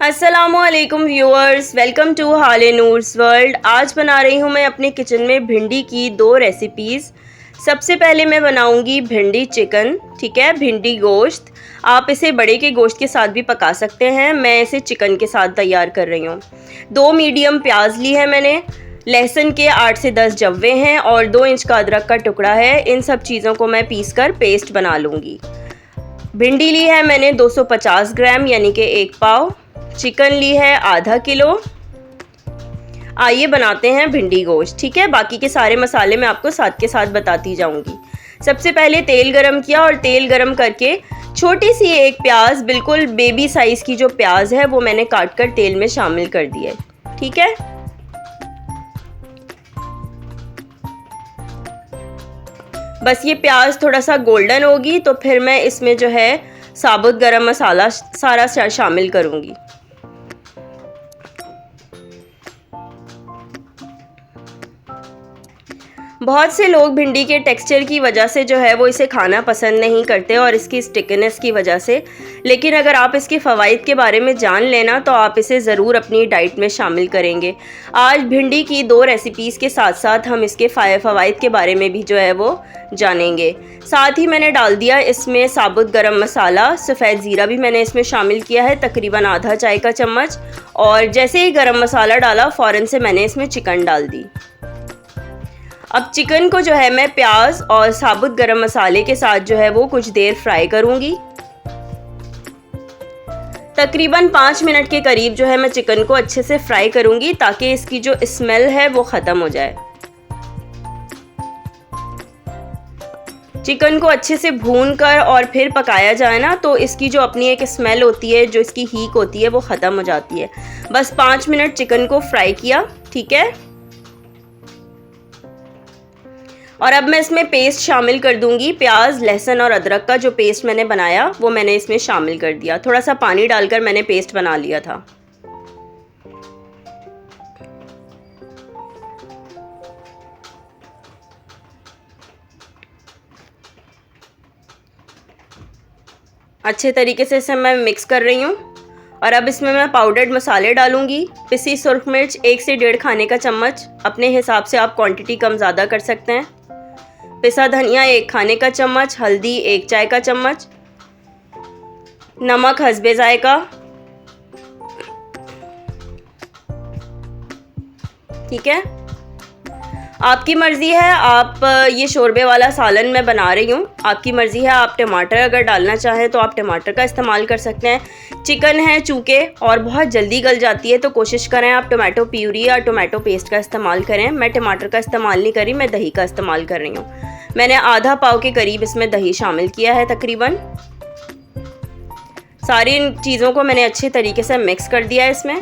अस्सलामुअलैकुम viewers, welcome to हाले Noor's world. आज बना रही हूँ मैं अपने किचन में भिंडी की दो रेसिपीज़। सबसे पहले मैं बनाऊँगी भिंडी चिकन। ठीक है, भिंडी गोश्त। आप इसे बड़े के गोश्त के साथ भी पका सकते हैं, मैं इसे चिकन के साथ तैयार कर रही हूँ। 2 मीडियम प्याज ली है मैंने, लहसुन के 8 से 10 जव्वे हैं और 2 इंच का अदरक का टुकड़ा है। इन सब चीज़ों को मैं पीस कर पेस्ट बना लूँगी। भिंडी ली है मैंने 250 ग्राम यानी कि 1 पाव। चिकन ली है आधा किलो। आइए बनाते हैं भिंडी गोश्त। ठीक है, बाकी के सारे मसाले मैं आपको साथ के साथ बताती जाऊंगी। सबसे पहले तेल गरम किया और तेल गरम करके छोटी सी एक प्याज, बिल्कुल बेबी साइज़ की जो प्याज है वो मैंने काट कर तेल में शामिल कर दी है। ठीक है, बस ये प्याज थोड़ा सा गोल्डन होगी तो फिर मैं इसमें जो है साबुत गरम मसाला सारा शामिल करूंगी। बहुत से लोग भिंडी के टेक्सचर की वजह से जो है वो इसे खाना पसंद नहीं करते और इसकी स्टिकनेस की वजह से, लेकिन अगर आप इसके फ़वाइद के बारे में जान लेना तो आप इसे ज़रूर अपनी डाइट में शामिल करेंगे। आज भिंडी की 2 रेसिपीज़ के साथ साथ हम इसके फ़वाइद के बारे में भी जो है वो जानेंगे। साथ ही मैंने डाल दिया इसमें साबुत गरम मसाला, सफ़ेद ज़ीरा भी मैंने इसमें शामिल किया है, तकरीबन आधा चाय का चम्मच। और जैसे ही गरम मसाला डाला फ़ौरन से मैंने इसमें चिकन डाल दी। अब चिकन को जो है मैं प्याज और साबुत गरम मसाले के साथ जो है वो कुछ देर फ्राई करूंगी। तकरीबन 5 मिनट के करीब जो है मैं चिकन को अच्छे से फ्राई करूंगी ताकि इसकी जो स्मेल है वो ख़त्म हो जाए। चिकन को अच्छे से भून कर और फिर पकाया जाए ना तो इसकी जो अपनी एक स्मेल होती है, जो इसकी हीक होती है, वो ख़त्म हो जाती है। बस 5 मिनट चिकन को फ्राई किया। ठीक है, और अब मैं इसमें पेस्ट शामिल कर दूंगी। प्याज, लहसुन और अदरक का जो पेस्ट मैंने बनाया वो मैंने इसमें शामिल कर दिया। थोड़ा सा पानी डालकर मैंने पेस्ट बना लिया था। अच्छे तरीके से इसे मैं मिक्स कर रही हूँ। और अब इसमें मैं पाउडर्ड मसाले डालूंगी। पिसी सुरख मिर्च 1 से 1.5 खाने का चम्मच, अपने हिसाब से आप क्वांटिटी कम ज़्यादा कर सकते हैं। पिसा धनिया 1 खाने का चम्मच, हल्दी 1 चाय का चम्मच, नमक हस्बे जायका। ठीक है, आपकी मर्ज़ी है। आप ये शोरबे वाला सालन मैं बना रही हूँ, आपकी मर्ज़ी है। आप टमाटर अगर डालना चाहें तो आप टमाटर का इस्तेमाल कर सकते हैं। चिकन है चूँकि और बहुत जल्दी गल जाती है तो कोशिश करें आप टमाटो प्यूरी या टमाटो पेस्ट का इस्तेमाल करें। मैं टमाटर का इस्तेमाल नहीं कर रही, मैं दही का इस्तेमाल कर रही हूँ। मैंने आधा पाव के करीब इसमें दही शामिल किया है। तकरीबन सारी चीज़ों को मैंने अच्छे तरीके से मिक्स कर दिया है इसमें।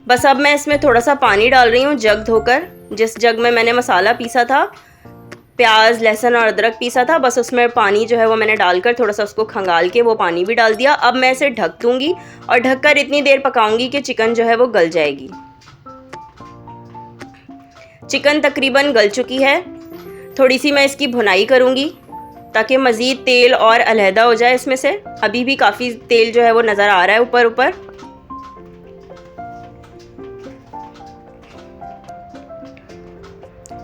बस अब मैं इसमें थोड़ा सा पानी डाल रही हूँ, जग धोकर। जिस जग में मैंने मसाला पीसा था, प्याज, लहसुन और अदरक पीसा था, बस उसमें पानी जो है वो मैंने डालकर थोड़ा सा उसको खंगाल के वो पानी भी डाल दिया। अब मैं इसे ढक दूँगी और ढककर इतनी देर पकाऊंगी कि चिकन जो है वो गल जाएगी। चिकन तकरीबन गल चुकी है। थोड़ी सी मैं इसकी भुनाई करूँगी ताकि मज़ीद तेल और अलहदा हो जाए इसमें से। अभी भी काफ़ी तेल जो है वो नज़र आ रहा है ऊपर ऊपर।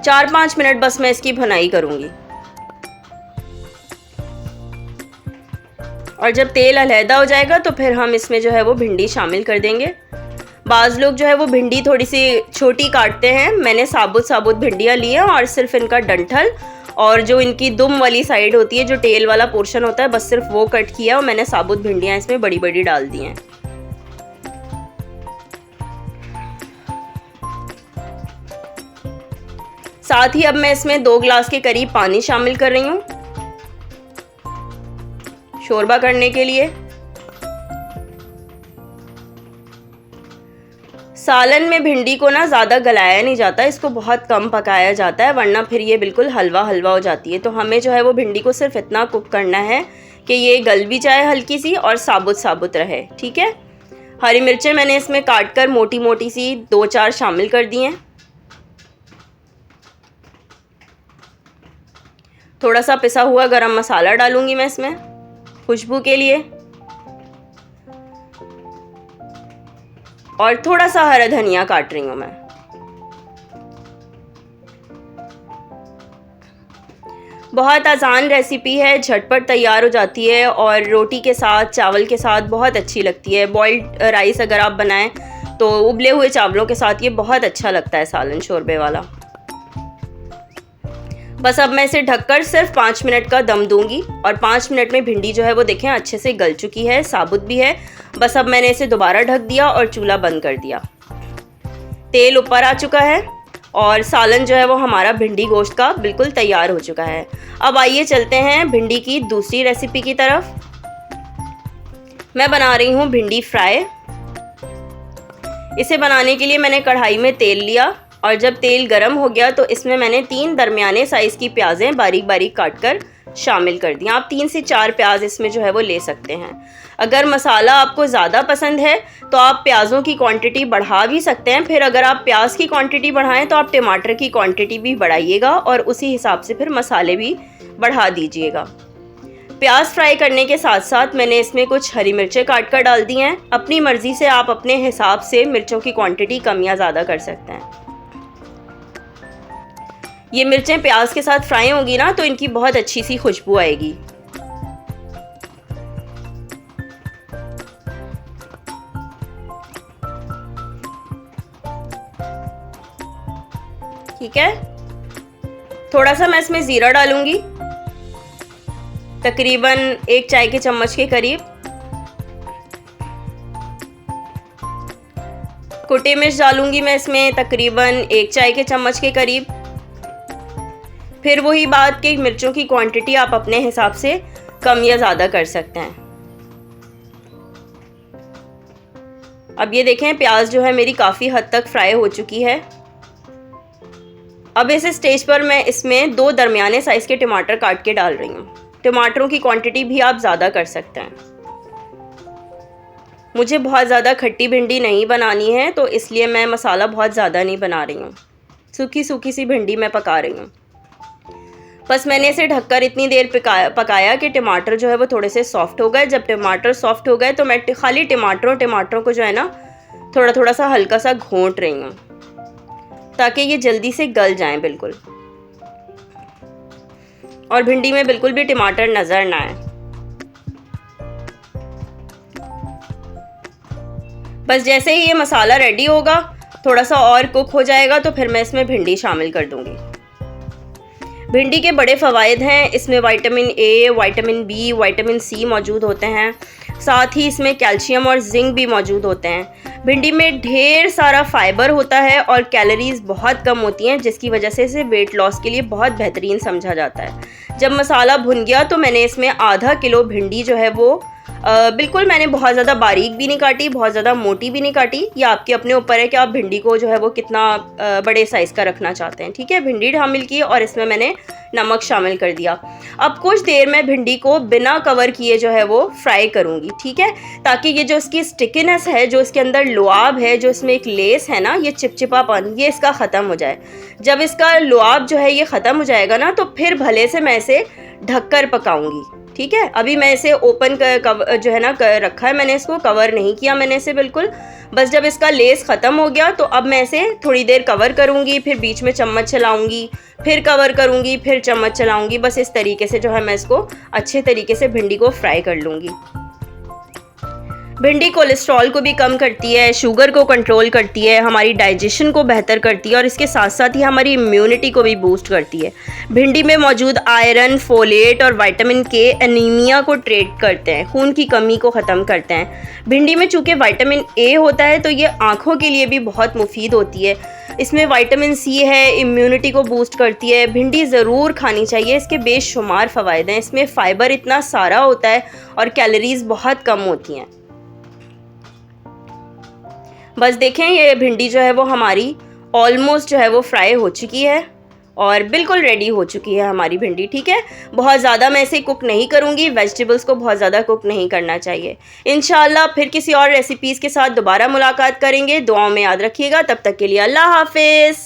चार 5 मिनट बस मैं इसकी भुनाई करूँगी। और जब तेल अलहदा हो जाएगा तो फिर हम इसमें जो है वो भिंडी शामिल कर देंगे। बाज़ लोग जो है वो भिंडी थोड़ी सी छोटी काटते हैं। मैंने साबुत भिंडियाँ ली हैं और सिर्फ इनका डंठल और जो इनकी दुम वाली साइड होती है, जो टेल वाला पोर्शन होता है, बस सिर्फ वो कट किया और मैंने साबुत भिंडियाँ इसमें बड़ी बड़ी डाल दी हैं। साथ ही अब मैं इसमें 2 गिलास के करीब पानी शामिल कर रही हूँ शोरबा करने के लिए। सालन में भिंडी को ना ज़्यादा गलाया नहीं जाता, इसको बहुत कम पकाया जाता है, वरना फिर ये बिल्कुल हलवा हलवा हो जाती है। तो हमें जो है वो भिंडी को सिर्फ इतना कुक करना है कि ये गल भी जाए हल्की सी और साबुत रहे। ठीक है, हरी मिर्चें मैंने इसमें काट कर मोटी मोटी सी 2-4 शामिल कर दी हैं। थोड़ा सा पिसा हुआ गरम मसाला डालूंगी मैं इसमें खुशबू के लिए। और थोड़ा सा हरा धनिया काट रही हूँ मैं। बहुत आसान रेसिपी है, झटपट तैयार हो जाती है और रोटी के साथ, चावल के साथ बहुत अच्छी लगती है। बॉइल्ड राइस अगर आप बनाएं तो उबले हुए चावलों के साथ ये बहुत अच्छा लगता है सालन शोरबे वाला। बस अब मैं इसे ढककर सिर्फ 5 मिनट का दम दूंगी और 5 मिनट में भिंडी जो है वो देखें अच्छे से गल चुकी है, साबुत भी है। बस अब मैंने इसे दोबारा ढक दिया और चूल्हा बंद कर दिया। तेल ऊपर आ चुका है और सालन जो है वो हमारा भिंडी गोश्त का बिल्कुल तैयार हो चुका है। अब आइए चलते हैं भिंडी की दूसरी रेसिपी की तरफ। मैं बना रही हूँ भिंडी फ्राई। इसे बनाने के लिए मैंने कढ़ाई में तेल लिया और जब तेल गर्म हो गया तो इसमें मैंने 3 दरमियाने साइज़ की प्याज़ें बारीक बारीक काट कर शामिल कर दी। आप 3 से 4 प्याज इसमें जो है वो ले सकते हैं। अगर मसाला आपको ज़्यादा पसंद है तो आप प्याज़ों की क्वांटिटी बढ़ा भी सकते हैं। फिर अगर आप प्याज की क्वांटिटी बढ़ाएं तो आप टमाटर की क्वांटिटी भी बढ़ाइएगा और उसी हिसाब से फिर मसाले भी बढ़ा दीजिएगा। प्याज फ्राई करने के साथ साथ मैंने इसमें कुछ हरी मिर्चें काट कर डाल दी हैं। अपनी मर्ज़ी से आप अपने हिसाब से मिर्चों की क्वांटिटी कम या ज़्यादा कर सकते हैं। ये मिर्चें प्याज के साथ फ्राई होंगी ना तो इनकी बहुत अच्छी सी खुशबू आएगी। ठीक है, थोड़ा सा मैं इसमें ज़ीरा डालूंगी, तकरीबन 1 चाय के चम्मच के करीब। कुटी मिर्च डालूंगी मैं इसमें तकरीबन 1 चाय के चम्मच के करीब। फिर वही बात कि मिर्चों की क्वांटिटी आप अपने हिसाब से कम या ज़्यादा कर सकते हैं। अब ये देखें प्याज जो है मेरी काफ़ी हद तक फ्राई हो चुकी है। अब इस स्टेज पर मैं इसमें 2 दरमियाने साइज़ के टमाटर काट के डाल रही हूँ। टमाटरों की क्वांटिटी भी आप ज़्यादा कर सकते हैं। मुझे बहुत ज़्यादा खट्टी भिंडी नहीं बनानी है तो इसलिए मैं मसाला बहुत ज़्यादा नहीं बना रही हूँ। सूखी सूखी सी भिंडी मैं पका रही हूँ। बस मैंने इसे ढककर इतनी देर पकाया कि टमाटर जो है वो थोड़े से सॉफ्ट हो गए। जब टमाटर सॉफ्ट हो गए तो मैं खाली टमाटरों को जो है ना थोड़ा थोड़ा सा हल्का सा घोंट रही हूँ ताकि ये जल्दी से गल जाएं बिल्कुल और भिंडी में बिल्कुल भी टमाटर नज़र ना आए। बस जैसे ही ये मसाला रेडी होगा, थोड़ा सा और कुक हो जाएगा तो फिर मैं इसमें भिंडी शामिल कर दूंगी। भिंडी के बड़े फ़वाइद हैं। इसमें vitamin A, vitamin B, vitamin C मौजूद होते हैं। साथ ही इसमें कैल्शियम और जिंक भी मौजूद होते हैं। भिंडी में ढेर सारा फाइबर होता है और कैलोरीज़ बहुत कम होती हैं, जिसकी वजह से इसे वेट लॉस के लिए बहुत बेहतरीन समझा जाता है। जब मसाला भुन गया तो मैंने इसमें आधा किलो भिंडी जो है वो बिल्कुल मैंने बहुत ज़्यादा बारीक भी नहीं काटी, बहुत ज़्यादा मोटी भी नहीं काटी। ये आपके अपने ऊपर है कि आप भिंडी को जो है वो कितना बड़े साइज़ का रखना चाहते हैं। ठीक है, भिंडी शामिल की और इसमें मैंने नमक शामिल कर दिया। अब कुछ देर में भिंडी को बिना कवर किए जो है वो फ्राई करूँगी। ठीक है, ताकि ये जो इसकी स्टिकीनेस है, जो इसके अंदर लुआब है, जो इसमें एक लेस है ना, ये चिपचिपापन, ये इसका ख़त्म हो जाए। जब इसका लुआब जो है ये ख़त्म हो जाएगा ना तो फिर भले से मैं इसे ढककर पकाऊंगी। ठीक है, अभी मैं इसे ओपन जो है ना रखा है, मैंने इसको कवर नहीं किया मैंने इसे बिल्कुल। बस जब इसका लेस ख़त्म हो गया तो अब मैं इसे थोड़ी देर कवर करूँगी, फिर बीच में चम्मच चलाऊँगी, फिर कवर करूँगी, फिर चम्मच चलाऊँगी। बस इस तरीके से जो है मैं इसको अच्छे तरीके से भिंडी को फ्राई कर लूँगी। भिंडी कोलेस्ट्रॉल को भी कम करती है, शुगर को कंट्रोल करती है, हमारी डाइजेशन को बेहतर करती है और इसके साथ साथ ही हमारी इम्यूनिटी को भी बूस्ट करती है। भिंडी में मौजूद आयरन, फोलेट और विटामिन के एनीमिया को ट्रीट करते हैं, खून की कमी को ख़त्म करते हैं। भिंडी में चूँकि विटामिन ए होता है तो ये आँखों के लिए भी बहुत मुफीद होती है। इसमें विटामिन सी है, इम्यूनिटी को बूस्ट करती है। भिंडी ज़रूर खानी चाहिए, इसके बेशुमार फ़वाइद हैं। इसमें फ़ाइबर इतना सारा होता है और कैलोरीज़ बहुत कम होती हैं। बस देखें ये भिंडी जो है वो हमारी ऑलमोस्ट जो है वो फ्राई हो चुकी है और बिल्कुल रेडी हो चुकी है हमारी भिंडी। ठीक है, बहुत ज़्यादा मैं इसे कुक नहीं करूँगी, वेजिटेबल्स को बहुत ज़्यादा कुक नहीं करना चाहिए। इंशाल्लाह फिर किसी और रेसिपीज़ के साथ दोबारा मुलाकात करेंगे। दुआओं में याद रखिएगा। तब तक के लिए अल्लाह हाफिज़।